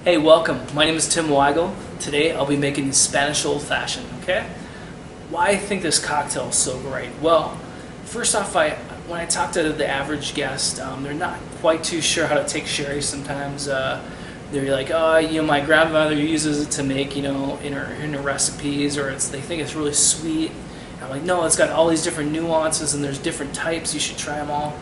Hey, welcome. My name is Tim Weigel. Today I'll be making Spanish Old Fashioned, okay? Why I think this cocktail is so great? Well, first off, when I talk to the average guest, they're not quite too sure how to take sherry sometimes. They're like, oh, my grandmother uses it to make, in her recipes, or they think it's really sweet. I'm like, no, it's got all these different nuances and there's different types. You should try them all.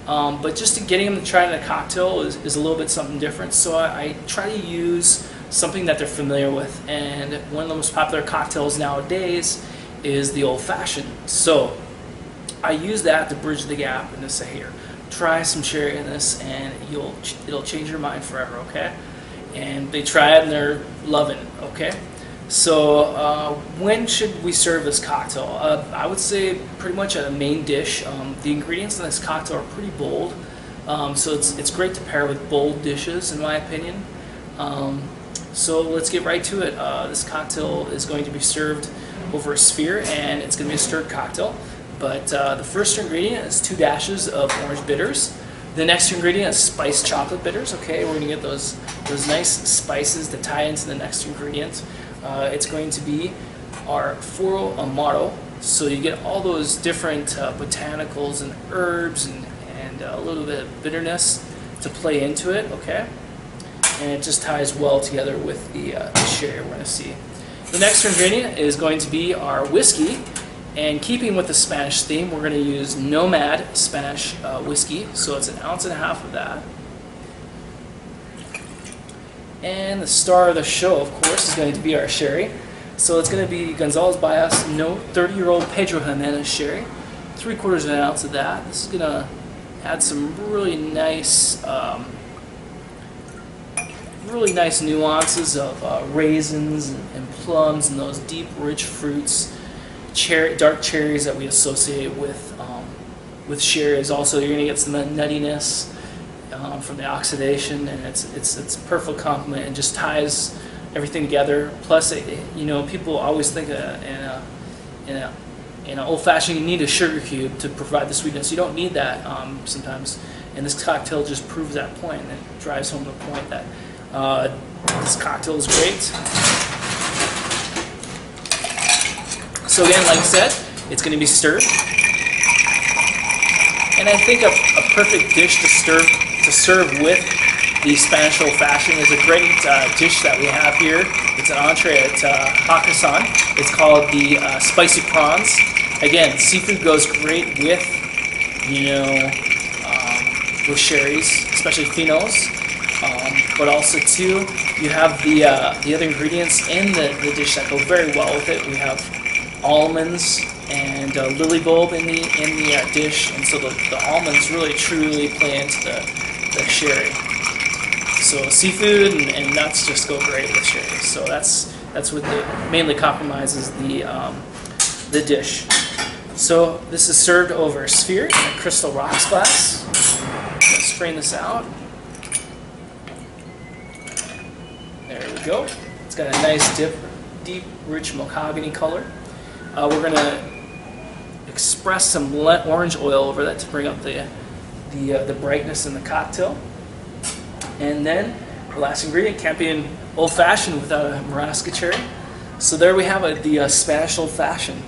But just getting them to try it in a cocktail is a little bit something different. So I try to use something that they're familiar with. And one of the most popular cocktails nowadays is the Old Fashioned. So I use that to bridge the gap and to say, here, try some sherry in this and it'll change your mind forever, okay? And they try it and they're loving it, okay? So when should we serve this cocktail? I would say pretty much at a main dish. The ingredients in this cocktail are pretty bold, so it's great to pair with bold dishes in my opinion. So let's get right to it. This cocktail is going to be served over a sphere and it's going to be a stirred cocktail. But the first ingredient is 2 dashes of orange bitters. The next ingredient is spiced chocolate bitters. Okay, we're going to get those nice spices to tie into the next ingredient. It's going to be our Foro Amaro. So you get all those different botanicals and herbs and a little bit of bitterness to play into it, okay? And it just ties well together with the sherry we're going to see. The next ingredient is going to be our whiskey. And keeping with the Spanish theme, we're going to use Nomad Spanish whiskey. So it's 1.5 ounces of that. And the star of the show, of course, is going to be our sherry. So it's going to be Gonzalez Bias 30-year-old Pedro Jimenez sherry. 3/4 ounce of that. This is going to add some really nice nuances of raisins and plums and those deep, rich fruits. Dark cherries that we associate with sherries. Also, you're going to get some nuttiness from the oxidation, and it's a perfect complement and just ties everything together. Plus, people always think in an old-fashioned you need a sugar cube to provide the sweetness. You don't need that sometimes, and this cocktail just proves that point, and it drives home the point that this cocktail is great. So again, like I said, it's going to be stirred, and I think a perfect dish to serve with the Spanish Old Fashioned is a great dish that we have here. It's an entree at Hakkasan. It's called the spicy prawns. Again, seafood goes great with with sherries, especially finos. But also too, you have the other ingredients in the dish that go very well with it. We have almonds and lily bulb in the dish, and so the almonds really truly play into the sherry. So seafood and nuts just go great with sherry. So that's what mainly compromises the dish. So this is served over a sphere in a crystal rocks glass. Let's strain this out. There we go. It's got a nice deep, rich mahogany color. We're going to express some orange oil over that to bring up the brightness in the cocktail. And then the last ingredient can't be an old-fashioned without a Marasca cherry. So there we have the Spanish Old Fashioned.